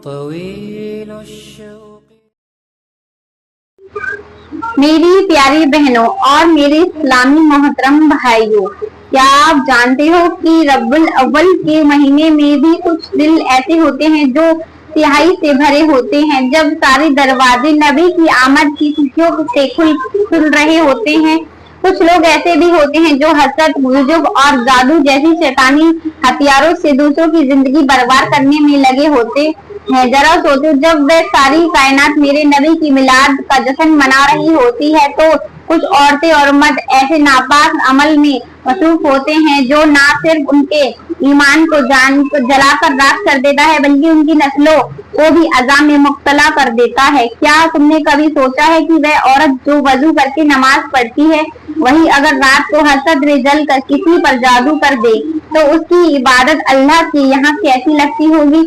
طويل الشوق. میری پیاری بہنوں اور میرے اسلامی محترم بھائیوں، کیا آپ جانتے ہو کہ ربیع الاول کے مہینے میں بھی کچھ دل ایسے ہوتے ہیں جو تہائی سے بھرے ہوتے ہیں، جب سارے دروازے نبی کی آمد کی خوشیوں سے کھل رہے ہوتے ہیں۔ کچھ لوگ ایسے بھی ہوتے ہیں جو حسد، عجب اور جادو جیسی شیطانی ہتھیاروں سے دوسروں کی زندگی برباد کرنے میں لگے ہوتے ہیں۔ ذرا سوچو، جب وہ ساری کائنات میرے نبی کی میلاد کا جشن منا رہی ہوتی ہے تو کچھ عورتیں اور مرد ایسے ناپاک عمل میں مصروف ہوتے ہیں جو نہ صرف ان کے ایمان کو جلا کر راکھ کر دیتا ہے بلکہ ان کی نسلوں کو بھی عذاب میں مبتلا کر دیتا ہے۔ کیا تم نے کبھی سوچا ہے کہ وہ عورت جو وضو کر کے نماز پڑھتی ہے، وہی اگر رات کو حسد میں جل کر کسی پر جادو کر دے تو اس کی عبادت اللہ کے یہاں کیسی لگتی ہوگی؟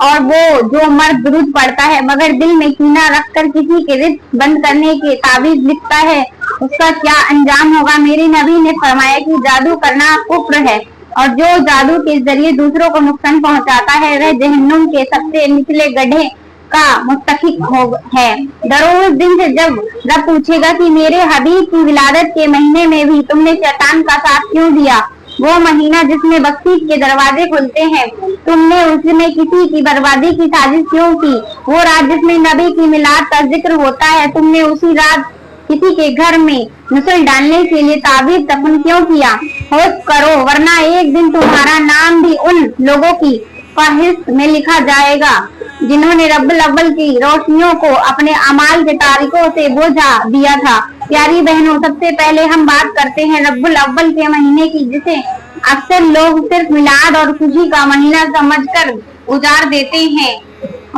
اور وہ جو مرد درود پڑھتا ہے مگر دل میں کینہ رکھ کر کسی کے رزق بند کرنے کے تعویذ لکھتا ہے، اس کا کیا انجام ہوگا؟ میرے نبی نے فرمایا کہ جادو کرنا کفر ہے، اور جو جادو کے ذریعے دوسروں کو نقصان پہنچاتا ہے وہ جہنم کے سب سے نچلے گڈھے کا مستحق ہے۔ ڈرو اس دن سے جب رب پوچھے گا کہ میرے حبیب کی ولادت کے مہینے میں بھی تم نے شیطان کا ساتھ کیوں دیا؟ وہ مہینہ جس میں بخشش کے دروازے کھلتے ہیں، تم نے اس میں کسی کی بربادی کی سازش کیوں کی؟ وہ رات جس میں نبی کی میلاد کا ذکر ہوتا ہے، تم نے اسی رات کسی کے گھر میں نسل ڈالنے کے لیے تعویذ دفن کیوں کیا؟ ہوش کرو، ورنہ ایک دن تمہارا نام بھی ان لوگوں کی فہرست میں لکھا جائے گا جنہوں نے ربیع الاول کی روشنیوں کو اپنے اعمال کے تاریکوں سے بجھا دیا تھا۔ پیاری بہنوں، سب سے پہلے ہم بات کرتے ہیں ربیع الاول کے مہینے کی، جسے اکثر لوگ صرف میلاد اور خوشی کا مہینہ سمجھ کر گزار دیتے ہیں،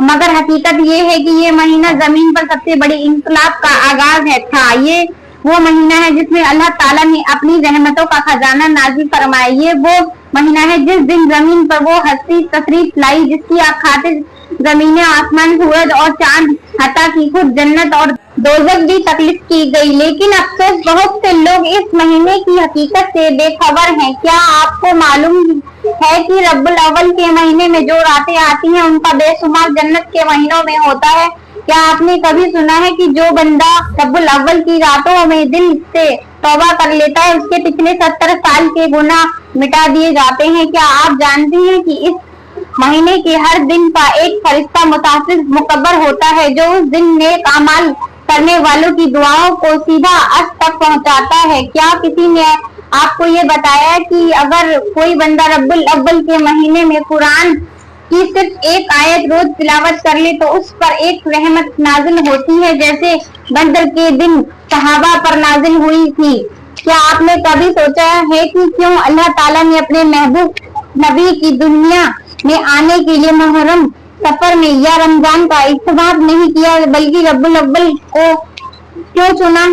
مگر حقیقت یہ ہے کہ یہ مہینہ زمین پر سب سے بڑی انقلاب کا آغاز تھا۔ یہ وہ مہینہ ہے جس میں اللہ تعالیٰ نے اپنی رحمتوں کا خزانہ نازل فرمایا۔ یہ وہ مہینہ ہے جس دن زمین پر وہ ہستی تشریف لائی جس کی خاطر زمین، آسمان، سورج اور چاند، حتیٰ کی خود جنت اور دوزخ بھی تخلیق کی گئی۔ لیکن افسوس، بہت سے لوگ اس مہینے کی حقیقت سے بے خبر ہیں۔ کیا آپ کو معلوم ہے کہ ربیع الاول کے مہینے میں جو راتیں آتی ہیں ان کا بے شمار جنت کے مہینوں میں ہوتا ہے؟ کیا آپ نے کبھی سنا ہے کہ جو بندہ ربیع الاول کی راتوں میں دل سے توبہ کر لیتا ہے اس کے پچھلے 70 سال کے گناہ مٹا دیے جاتے ہیں؟ کیا آپ جانتے ہیں کہ اس مہینے کے ہر دن کا ایک فرشتہ متحفظ مقرر ہوتا ہے جو اس دن نیک اعمال کرنے والوں کی دعاؤں کو سیدھا عرش تک پہنچاتا ہے؟ کیا کسی نے آپ کو یہ بتایا کہ اگر کوئی بندہ ربیع الاول کے مہینے میں قرآن کی صرف ایک آیت روز تلاوت کر لے تو اس پر ایک رحمت نازل ہوتی ہے جیسے بدر کے دن صحابہ پر نازل ہوئی تھی؟ کیا آپ نے کبھی سوچا ہے کہ کیوں اللہ تعالیٰ نے اپنے محبوب نبی کی دنیا میں آنے کے لیے محرم سفر میں یا رمضان کا اہتمام نہیں کیا بلکہ ربیع الاول کو کیوں چنا؟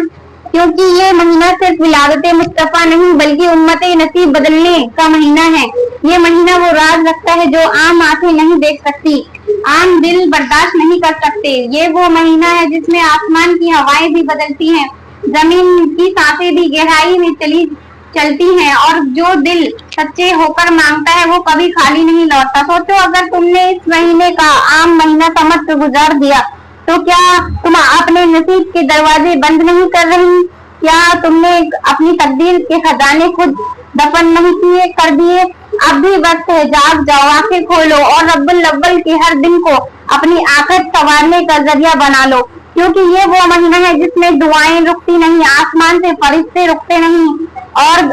کیونکہ یہ مہینہ صرف ولادت مصطفیٰ نہیں بلکہ امت نصیب بدلنے کا مہینہ ہے۔ یہ مہینہ وہ راز رکھتا ہے جو عام آنکھیں نہیں دیکھ سکتی، عام دل برداشت نہیں کر سکتے۔ یہ وہ مہینہ ہے جس میں آسمان کی ہوائیں بھی بدلتی ہیں، زمین کی سانسیں بھی گہرائی میں چلتی ہیں، اور جو دل سچے ہو کر مانگتا ہے وہ کبھی خالی نہیں لوٹتا۔ سوچو، اگر تم نے اس مہینے کا عام مہینہ سمجھ کر گزار دیا تو کیا تم اپنے نصیب کے دروازے بند نہیں کر رہی؟ کیا تم نے اپنی تقدیر کے خزانے خود دفن نہیں کر دیے؟ اب بھی وقت ہے، جاگ جاؤ، آنکھیں کھولو اور ربیع الاول کے ہر دن کو اپنی آخرت سنوارنے کا ذریعہ بنا لو، کیونکہ یہ وہ مہینہ ہے جس میں دعائیں رکتی نہیں، آسمان سے فرشتے رکتے نہیں، اور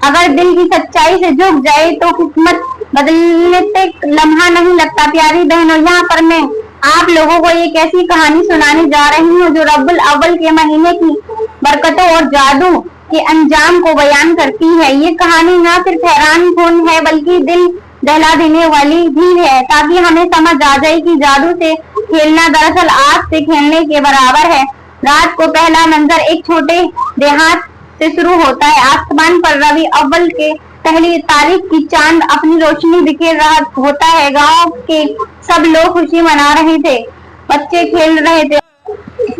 اگر دل کی سچائی سے جھک جائے تو قسمت بدلنے تک لمحہ نہیں لگتا۔ پیاری بہنوں، یہاں پر میں آپ لوگوں کو ایک ایسی کہانی سنانے جا رہی ہوں جو ربیع الاول کے مہینے کی برکتوں اور جادو کے انجام کو بیان کرتی ہے۔ یہ کہانی نہ صرف حیران کن ہے بلکہ دل دہلا دینے والی بھی ہے، تاکہ ہمیں سمجھ آ جائے کہ جادو سے کھیلنا دراصل آگ سے کھیلنے کے برابر ہے۔ رات کو پہلا منظر ایک چھوٹے دیہات سے شروع ہوتا ہے۔ آسمان پر ربیع اول کے پہلی تاریخ کی چاند اپنی روشنی بکھیر رہا ہوتا ہے۔ گاؤں کے سب لوگ خوشی منا رہے تھے، بچے کھیل رہے تھے،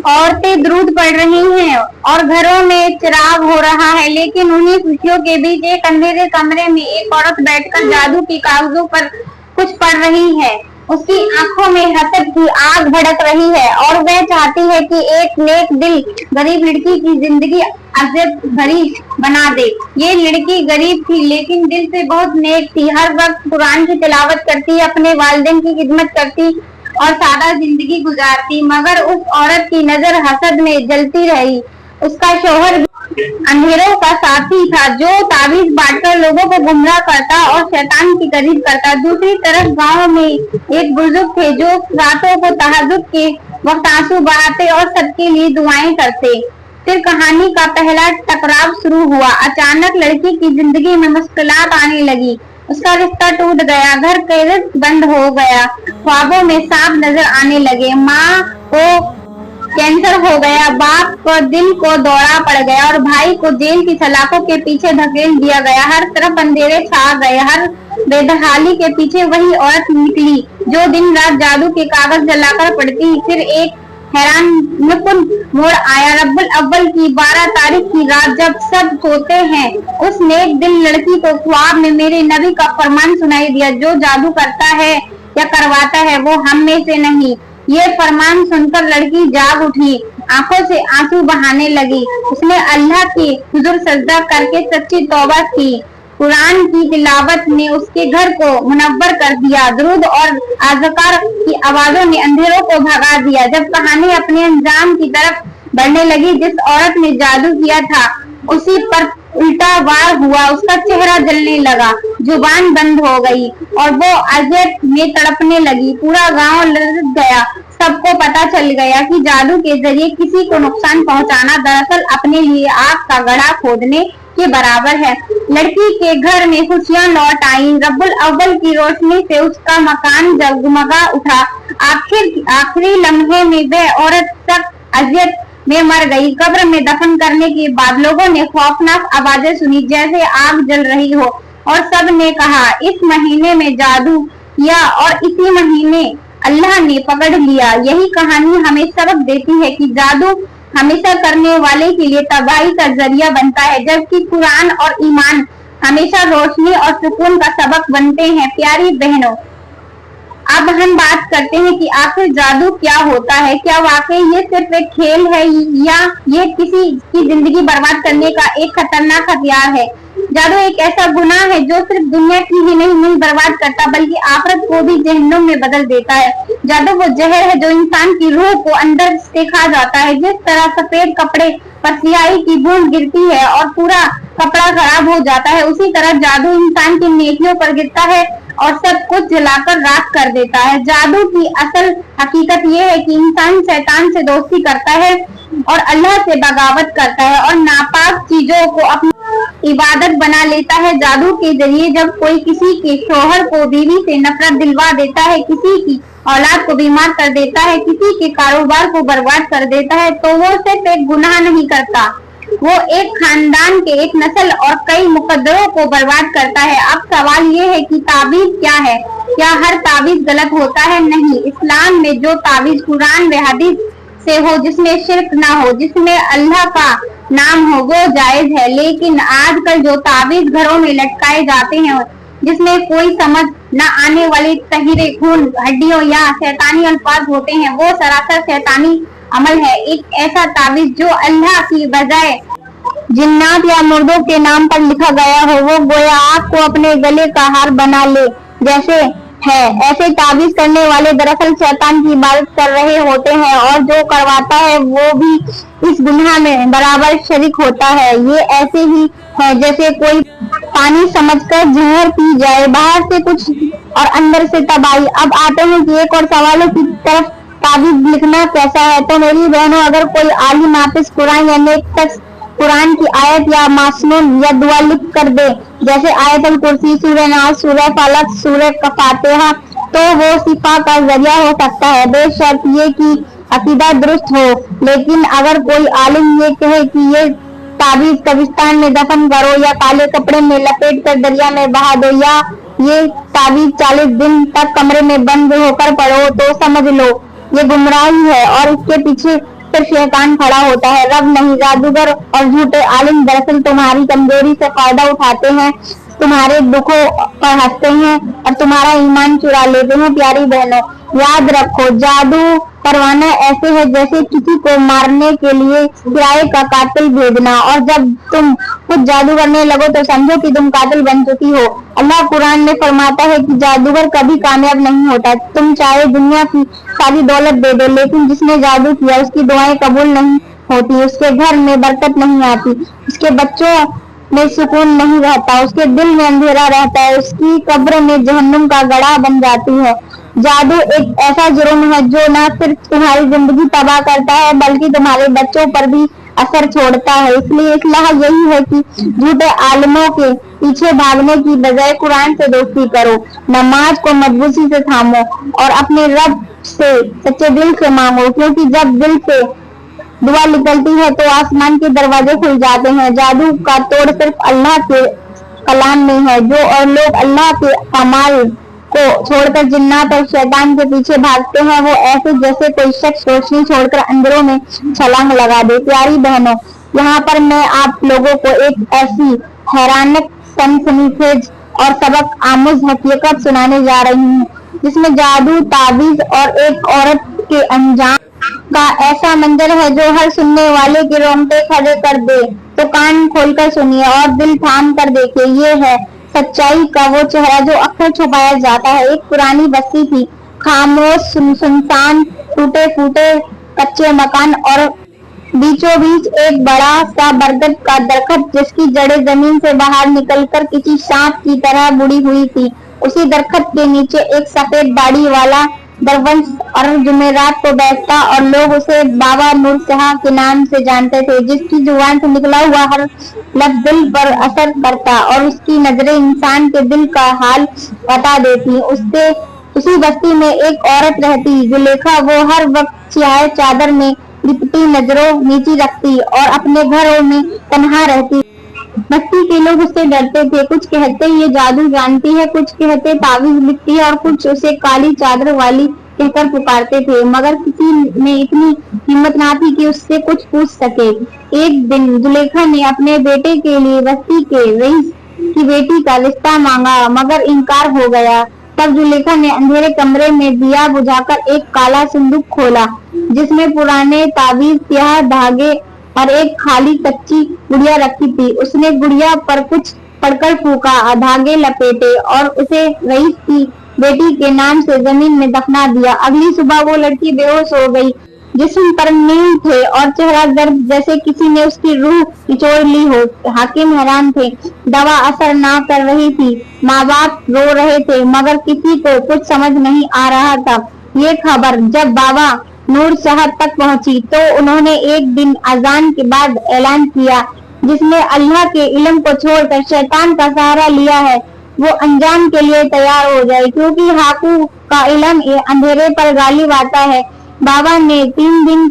عورتیں درود پڑھ رہی ہیں اور گھروں میں چراغ ہو رہا ہے، لیکن انہیں خوشیوں کے بیچ ایک اندھیرے کمرے میں ایک عورت بیٹھ کر جادو کے کاغذوں پر کچھ پڑھ رہی ہے۔ उसकी आंखों में हसद की आग भड़क रही है और वह चाहती है कि एक नेक दिल गरीब लड़की की जिंदगी अज़ियत भरी बना दे। ये लड़की गरीब थी लेकिन दिल से बहुत नेक थी। हर वक्त कुरान की तिलावत करती, अपने वालिदैन की खिदमत करती और सादा जिंदगी गुजारती, मगर उस औरत की नजर हसद में जलती रही। उसका शौहर अंधेरों का साथी था जो ताबीज बांटकर लोगों को गुमराह करता और शैतान की करीब करता। दूसरी तरफ गांव में एक बुजुर्ग थे जो रातों को तहज्जुद के वक्त आंसू बहाते और सबके लिए दुआएं करते। फिर कहानी का पहला टकराव शुरू हुआ। अचानक लड़की की जिंदगी में मुश्किलात आने लगी। उसका रिश्ता टूट गया, घर के रिज़्क़ बंद हो गया, ख्वाबों में सांप नजर आने लगे, माँ को कैंसर हो गया, बाप को दिल को दौरा पड़ गया और भाई को जेल की सलाखों के पीछे धकेल दिया गया। हर तरफ अंधेरे छा गए। हर बेदहाली के पीछे वही औरत निकली जो दिन रात जादू के कागज जलाकर पढ़ती। फिर एक हैरानकुन मोड़ आया। रब्बुल अव्वल की 12 तारीख की रात जब सब सोते हैं, उस नेक दिल लड़की को ख्वाब में मेरे नबी का फरमान सुनाई दिया, जो जादू करता है या करवाता है वो हम में से नहीं। ये फरमान सुनकर लड़की जाग उठी, आंखों से आंसू बहाने लगी। उसने अल्लाह के हुजूर सजदा करके सच्ची तौबा की। कुरान की तिलावत ने उसके घर को मुनव्वर कर दिया। दुरूद और अज़कार की आवाजों ने अंधेरों को भगा दिया। जब कहानी अपने अंजाम की तरफ बढ़ने लगी, जिस औरत ने जादू किया था उसी पर उल्टा वार हुआ। उसका चेहरा जलने लगा, जुबान बंद हो गई और वो अज़ियत में तड़पने लगी। पूरा गांव लरज़ गया। सबको पता चल गया कि जादू के जरिए किसी को नुकसान पहुंचाना दरअसल अपने लिए आग का गड्ढा खोदने के बराबर है। लड़की के घर में खुशियां लौट आईं। रब्बुल अव्वल की रोशनी से उसका मकान जगमगा उठा। आखिरी लम्हे में वह औरत सख्त अज़ियत में मर गई। कब्र में दफन करने के बाद लोगों ने खौफनाक आवाजें सुनी जैसे आग जल रही हो और सब ने कहा इस महीने में जादू किया और इसी महीने अल्लाह ने पकड़ लिया। यही कहानी हमें सबक देती है कि जादू हमेशा करने वाले के लिए तबाही का जरिया बनता है, जबकि कुरान और ईमान हमेशा रोशनी और सुकून का सबक बनते हैं। प्यारी बहनों, अब हम बात करते हैं कि आखिर जादू क्या होता है। क्या वाकई ये सिर्फ एक खेल है या ये किसी की जिंदगी बर्बाद करने का एक खतरनाक हथियार है। जादू एक ऐसा गुनाह है जो सिर्फ दुनिया की ही नहीं बर्बाद करता बल्कि आखिरत को भी जहन्नुम में बदल देता है। जादू वो जहर है जो इंसान की रूह को अंदर से खा जाता है। जिस तरह सफेद कपड़े पर स्याही की बूंद गिरती है और पूरा कपड़ा खराब हो जाता है, उसी तरह जादू इंसान की नेकियों पर गिरता है और सब कुछ जलाकर राख कर देता है। जादू की असल हकीकत ये है कि इंसान शैतान से दोस्ती करता है और अल्लाह से बगावत करता है और नापाक चीजों को अपनी इबादत बना लेता है। जादू के जरिए जब कोई किसी के शौहर को बीवी से नफरत दिलवा देता है, किसी की औलाद को बीमार कर देता है, किसी के कारोबार को बर्बाद कर देता है, तो वो सिर्फ एक गुनाह नहीं करता, वो एक खानदान के एक नस्ल और कई मुकद्दरों को बर्बाद करता है। अब सवाल ये है कि ताबीज क्या है? क्या हर ताबीज गलत होता है? नहीं। इस्लाम में जो ताबीज कुरान व हदीस से हो, जिसमें शिर्क ना हो, जिसमें अल्लाह का नाम हो, वो जायज है। लेकिन आजकल जो ताबीज घरों में लटकाए जाते हैं, जिसमें कोई समझ न आने वाले तहीरे खून, हड्डियों या शैतानी अल्फाज होते हैं, वो सरासर शैतानी अमल है। एक ऐसा ताबीज जो अल्लाह की बजाय जिन्नात या मुर्दों के नाम पर लिखा गया हो, वो गोया आग को अपने गले का हार बना ले जैसे है। ऐसे ताबीज करने वाले दरअसल शैतान की इबादत कर रहे होते हैं और जो करवाता है वो भी इस गुनाह में बराबर शरीक होता है। ये ऐसे ही है जैसे कोई पानी समझकर जहर पी जाए, बाहर से कुछ और अंदर से तबाही। अब आते हैं कि एक और सवालों की तरफ, ताबीज लिखना कैसा है। तो मेरी बहनों, अगर कोई आलिम हाफिज कुरान या नेक शख्स कुरान की आयत या मासूम या दुआ लिख कर दे, जैसे आयतुल कुर्सी, सूरह नास, सूरह फलक, सूरह फातिहा, तो वो शिफा का जरिया हो सकता है, बेशर्त ये कि अकीदा दुरुस्त हो। लेकिन अगर कोई आलिम ये कहे कि ये ताबीज कब्रिस्तान में दफन करो या काले कपड़े में लपेट कर दरिया में बहा दो या ये ताबीज 40 दिन तक कमरे में बंद होकर पढ़ो, तो समझ लो ये गुमराही है और इसके पीछे सिर्फ शैतान खड़ा होता है, रब नहीं। जादूगर और झूठे आलिम दरअसल तुम्हारी कमजोरी से फायदा उठाते हैं। تمہارے دکھوں پر ہنستے ہیں اور تمہارا ایمان چرا لیتے ہیں۔ پیاری بہنوں، یاد رکھو جادو کروانا ایسے ہے جیسے کسی کو مارنے کے لیے کرائے کا قاتل بھیجنا، اور جب تم خود جادو کرنے لگو تو سمجھو کہ تم قاتل بن چکی ہو۔ اللہ قرآن میں فرماتا ہے کہ جادوگر کبھی کامیاب نہیں ہوتا۔ تم چاہے دنیا کی ساری دولت دے دو، لیکن جس نے جادو کیا اس کی دعائیں قبول نہیں ہوتی، اس کے گھر میں برکت نہیں آتی، اس کے بچوں میں سکون نہیں رہتا، اس کے دل میں اندھیرا رہتا ہے، اس کی قبر میں جہنم کا گڑھا بن جاتی ہے۔ جادو ایک ایسا جرم ہے جو نہ صرف تمہاری زندگی تباہ کرتا ہے بلکہ تمہارے بچوں پر بھی اثر چھوڑتا ہے۔ اس لیے اصلاح یہی ہے کہ جھوٹے عالموں کے پیچھے بھاگنے کی بجائے قرآن سے دوستی کرو، نماز کو مضبوطی سے تھامو اور اپنے رب سے سچے دل سے مانگو، کیونکہ جب دل سے دعا نکلتی ہے تو آسمان کے دروازے کھل جاتے ہیں۔ جادو کا توڑ صرف اللہ کے کلام میں ہے۔ جو اور لوگ اللہ کے اعمال کو چھوڑ کر جنات اور شیطان کے پیچھے بھاگتے ہیں وہ ایسے جیسے کوئی شخص روشنی چھوڑ کر اندروں میں چھلانگ لگا دے۔ پیاری بہنوں، یہاں پر میں آپ لوگوں کو ایک ایسی حیرانک سنسنیخیز اور سبق آموز حقیقت سنانے جا رہی ہوں جس میں جادو، تعویذ اور ایک عورت کے انجام کا ایسا منظر ہے جو ہر سننے والے کے رونگٹے کھڑے کر دے۔ تو کان کھول کر سنیے اور دل تھام کر دیکھیے۔ یہ ہے سچائی کا وہ چہرہ جو اکثر چھپایا جاتا ہے۔ ایک پرانی بستی تھی، خاموش، سنسان، ٹوٹے پھوٹے کچے مکان اور بیچوں بیچ ایک بڑا سا برگد کا درخت جس کی جڑیں زمین سے باہر نکل کر کسی سانپ کی طرح بڑھی ہوئی تھی۔ اسی درخت کے نیچے ایک سفید داڑھی والا درویش اور جمعرات کو بیٹھتا اور لوگ اسے بابا نور شاہ کے نام سے جانتے تھے، جس کی زبان سے نکلا ہوا ہر لفظ دل پر اثر کرتا اور اس کی نظریں انسان کے دل کا حال بتا دیتی۔ اسی بستی میں ایک عورت رہتی زلیخا۔ وہ ہر وقت سیاہ چادر میں لپٹی، نظروں نیچی رکھتی اور اپنے گھروں میں تنہا رہتی۔ بستی کے لوگ اس سے ڈرتے تھے، کچھ کہتے یہ جادو جانتی ہے، کچھ کہتے تعویذ لکھتی ہے اور کچھ اسے کالی چادر والی کہہ کر پکارتے تھے، مگر کسی میں اتنی ہمت نہ تھی کہ اس سے کچھ پوچھ سکے۔ ایک دن زلیخا نے اپنے بیٹے کے لیے بستی کے رئیس کی بیٹی کا رشتہ مانگا مگر انکار ہو گیا۔ تب زلیخا نے اندھیرے کمرے میں دیا بجھا کر ایک کالا صندوق کھولا جس میں پرانے تعویذ، سیاہ دھاگے اور ایک خالی کچی گڑیا رکھی تھی۔ اس نے گڑیا پر کچھ پڑھ کر پھونکا، دھاگے لپیٹے اور اسے رئیس کی بیٹی کے نام سے زمین میں دفنا دیا۔ اگلی صبح وہ لڑکی بے ہوش ہو گئی، جسم پر نیل تھے اور چہرہ گرم جیسے کسی نے اس کی روح نچوڑ لی ہو۔ حاکم حیران تھے، دوا اثر نہ کر رہی تھی، ماں باپ رو رہے تھے مگر کسی کو کچھ سمجھ نہیں آ رہا تھا۔ یہ خبر جب بابا نور شاہ تک پہنچی تو انہوں نے ایک دن اذان کے بعد اعلان کیا، جس نے اللہ کے علم کو چھوڑ کر شیطان کا سہارا لیا ہے وہ انجام کے لیے تیار ہو جائے، کیونکہ حاکو کا علم اندھیرے پر غالب آتا ہے۔ بابا نے 3 دن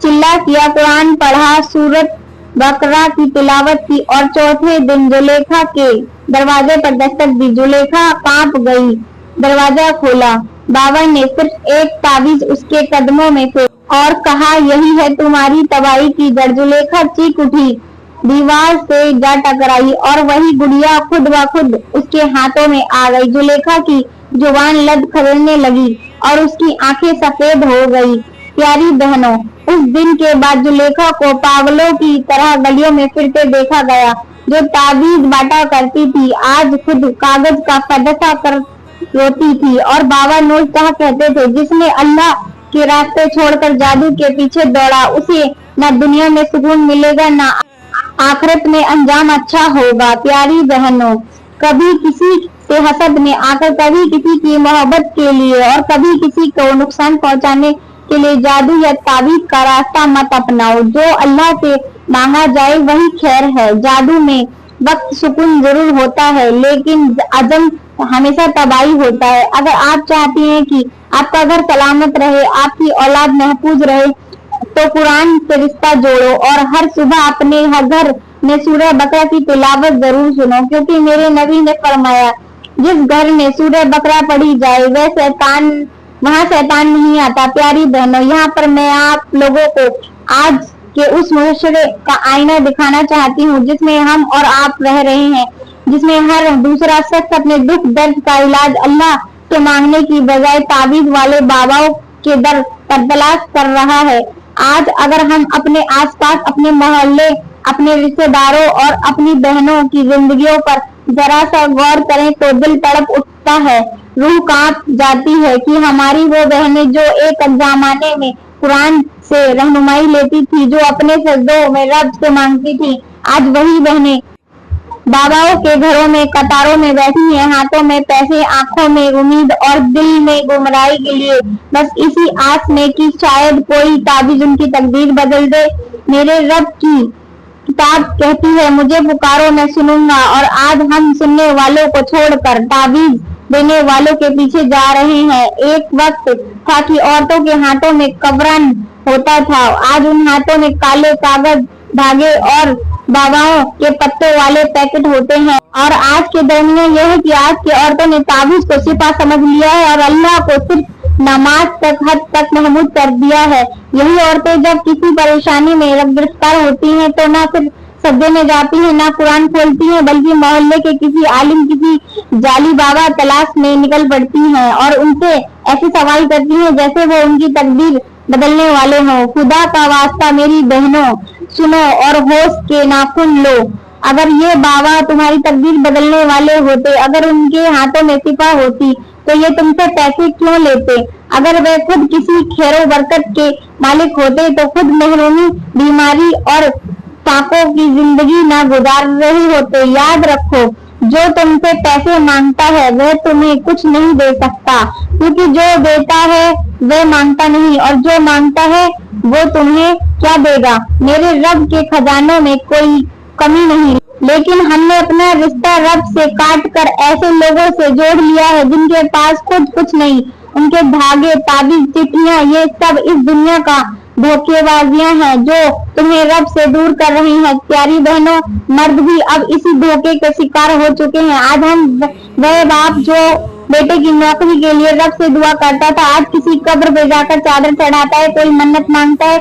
چلا کیا، قرآن پڑھا، سورۃ بقرہ کی تلاوت کی اور چوتھے دن زلیخا کے دروازے پر دستک دی۔ زلیخا کانپ گئی، دروازہ کھولا، بابا نے صرف ایک تعویذ اس کے قدموں میں پھینکا اور کہا یہی ہے تمہاری تباہی کی جڑ۔ زلیخا چیخ اٹھی، دیوار سے جا ٹکرائی اور وہی گڑیا خود بخود اس کے ہاتھوں میں آ گئی۔ زلیخا کی زبان لد کھدنے لگی اور اس کی آنکھیں سفید ہو گئی۔ پیاری بہنوں، اس دن کے بعد زلیخا کو پاگلوں کی طرح گلیوں میں پھرتے دیکھا گیا۔ جو تعویذ بانٹا کرتی تھی آج خود کاغذ کا فدسہ کر روتی تھی، اور بابا نور شاہ کہتے تھے جس نے اللہ کے راستے چھوڑ کر جادو کے پیچھے دوڑا اسے نہ دنیا میں سکون ملے گا نہ آخرت میں انجام اچھا ہوگا۔ پیاری بہنوں، کبھی کسی سے حسد میں آ کر، کبھی کسی کی محبت کے لیے اور کبھی کسی کو نقصان پہنچانے کے لیے جادو یا تعویذ کا راستہ مت اپناؤ۔ جو اللہ سے مانگا جائے وہی خیر ہے۔ جادو میں وقت سکون ضرور ہوتا ہے لیکن عزم ہمیشہ تباہی ہوتا ہے۔ اگر آپ چاہتی ہیں کہ آپ کا گھر سلامت رہے، آپ کی اولاد محفوظ رہے تو قرآن سے رشتہ جوڑو اور ہر صبح اپنے گھر میں سورہ بقرہ کی تلاوت ضرور سنو، کیونکہ میرے نبی نے فرمایا جس گھر میں سورہ بقرہ پڑھی جائے وہاں شیطان نہیں آتا۔ پیاری بہنوں، یہاں پر میں آپ لوگوں کو آج کے اس معاشرے کا آئینہ دکھانا چاہتی ہوں جس میں ہم اور آپ رہ رہے ہیں۔ जिसमें हर दूसरा शख्स अपने दुख दर्द का इलाज अल्लाह से मांगने की बजाय ताबीज वाले बाबाओं के दर पर तलाश कर रहा है। आज अगर हम अपने आसपास, अपने मोहल्ले, अपने रिश्तेदारों और अपनी बहनों की जिंदगियों पर जरा सा गौर करें तो दिल तड़प उठता है, रूह कांप जाती है कि हमारी वो बहनें जो एक जमाने में कुरान से रहनुमाई लेती थी, जो अपने सजदों में रब से मांगती थी, आज वही बहनें बाबाओं के घरों में कतारों में बैठी हैं, हाथों में पैसे, आंखों में उम्मीद और दिल में गुमराही के लिए, बस इसी आस में कि शायद कोई ताबीज उनकी तकदीर बदल दे। मेरे रब की किताब कहती है, मुझे पुकारो मैं सुनूंगा। और आज हम सुनने वालों को छोड़कर ताबीज देने वालों के पीछे जा रहे हैं। एक वक्त था कि औरतों के हाथों में कबरन होता था, आज उन हाथों में काले कागज, धागे और बाबाओं के पत्तों वाले पैकेट होते हैं। और आज के दरमियान यह है कि आज की औरतों ने ताबीज को सिपा समझ लिया है और अल्लाह को सिर्फ नमाज तक हद तक महमूद कर दिया है। यही औरतें जब किसी परेशानी में गिरफ्तार होती हैं तो ना सिर्फ सजदे में जाती हैं, ना कुरान खोलती हैं, बल्कि मोहल्ले के किसी आलिम, किसी जाली बाबा तलाश में निकल पड़ती हैं और उनसे ऐसे सवाल करती हैं जैसे वो उनकी तकदीर बदलने वाले हों। खुदा का वास्ता मेरी बहनों, सुनो और होश के नाखून लो। अगर ये बाबा तुम्हारी तकदीर बदलने वाले होते, अगर उनके हाथों में सिपा होती, तो ये तुमसे पैसे क्यों लेते? अगर वे खुद किसी खैरो बरकत के मालिक होते तो खुद महरूमी, बीमारी और फाकों की जिंदगी ना गुजार रहे होते। याद रखो, जो तुमसे पैसे मांगता है वह तुम्हें कुछ नहीं दे सकता, क्योंकि जो देता है वह मांगता नहीं, और जो मांगता है वो तुम्हें क्या देगा। मेरे रब के खजानों में कोई कमी नहीं, लेकिन हमने अपना रिश्ता रब से काट कर ऐसे लोगों से जोड़ लिया है जिनके पास खुद कुछ नहीं। उनके धागे, ताबीज, चिट्ठियां, ये सब इस दुनिया का धोखेबाजियां हैं जो तुम्हें रब से दूर कर रही हैं। प्यारी बहनों, मर्द भी अब इसी धोखे के शिकार हो चुके हैं। आज हम वह बाप जो बेटे की नौकरी के लिए रब से दुआ करता था, आज किसी कब्र पे जाकर चादर चढ़ाता है, कोई मन्नत मांगता है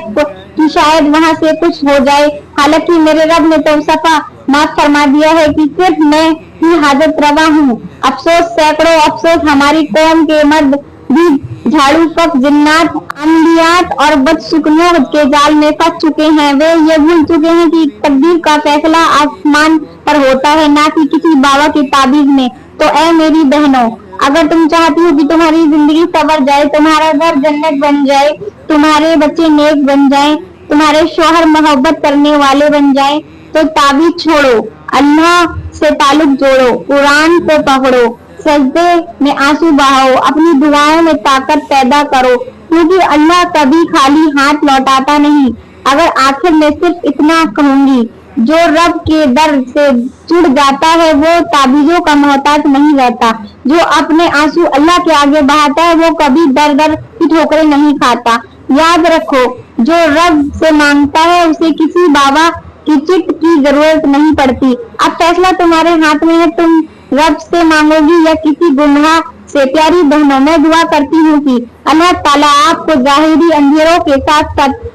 कि शायद वहां से कुछ हो जाए। हालांकि मेरे रब ने तो सफा माफ फरमा दिया है कि सिर्फ मैं ही हाजत रवा हूँ। अफसोस, सैकड़ों अफसोस, हमारी कौम के मर्द भी झाड़ू कप, जिन्नात, अमलियात और बदशुकनियों के जाल में फंस चुके हैं। वे ये भूल चुके हैं कि तकदीर का फैसला आसमान पर होता है, ना कि किसी बाबा की ताबीज में। तो ऐ मेरी बहनों, अगर तुम चाहती हो कि तुम्हारी जिंदगी संवर जाए, तुम्हारा घर जन्नत बन जाए, तुम्हारे बच्चे नेक बन जाएं, तुम्हारे शौहर मोहब्बत करने वाले बन जाएं, तो ताबीज छोड़ो, अल्लाह से ताल्लुक जोड़ो, कुरान को पकड़ो, सजदे में आंसू बहाओ, अपनी दुआओं में ताकत पैदा करो, क्योंकि अल्लाह कभी खाली हाथ लौटाता नहीं। अगर आखिर में सिर्फ इतना कहूंगी, जो रब के दर से जुड़ जाता है वो ताबीजों का मोहताज नहीं रहता। जो अपने आंसू अल्लाह के आगे बहाता है वो कभी दर दर की ठोकरें नहीं खाता। याद रखो, जो रब से मांगता है उसे किसी बाबा की चिट की जरूरत नहीं पड़ती। अब फैसला तुम्हारे हाथ में है, तुम रब से मांगोगी या किसी गुमराह से। प्यारी बहनों, मैं दुआ करती हूँ कि अल्लाह ताला आपको जाहिरी अंधेरों के साथ साथ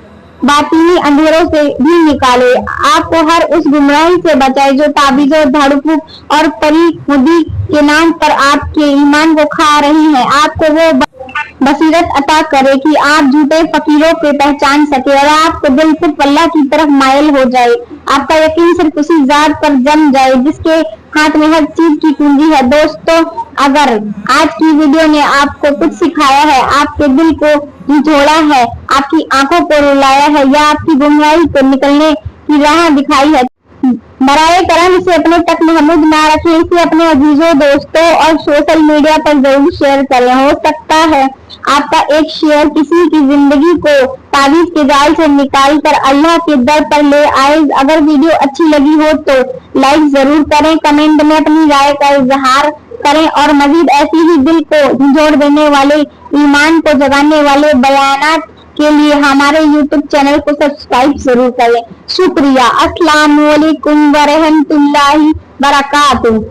बातिनी अंधेरों से भी निकाले, आपको हर उस गुमराही से बचाए जो ताबीजों, झाड़ू फूक और परी मुदी के नाम पर आपके ईमान को खा रही है। आपको वो बसीरत अता करे कि आप झूठे फकीरों को पहचान सके और आपको दिल सिर्फ अल्लाह की तरफ मायल हो जाए। आपका यकीन सिर्फ उसी जात पर जम जाए जिसके हाथ में हर चीज की कुंजी है। दोस्तों, अगर आज की वीडियो ने आपको कुछ सिखाया है, आपके दिल को झिझोड़ा है, आपकी आंखों को रुलाया है या आपकी गुमराही को निकलने की राह दिखाई है, बराए करम इसे अपने तक महमूद ना रखें, इसे अपने अजीजों, दोस्तों और सोशल मीडिया पर जरूर शेयर करें। हो सकता है आपका एक शेयर किसी की जिंदगी को ताबीज के जाल से निकाल कर अल्लाह के दर पर ले आए। अगर वीडियो अच्छी लगी हो तो लाइक जरूर करें, कमेंट में अपनी राय का इजहार करें और मजीद ऐसी ही दिल को झंझोड़ देने वाले, ईमान को जगाने वाले बयानात के लिए हमारे YouTube चैनल को सब्सक्राइब जरूर करें। शुक्रिया। अस्सलाम वालेकुम व रहमतुल्लाहि व बरकातुहू।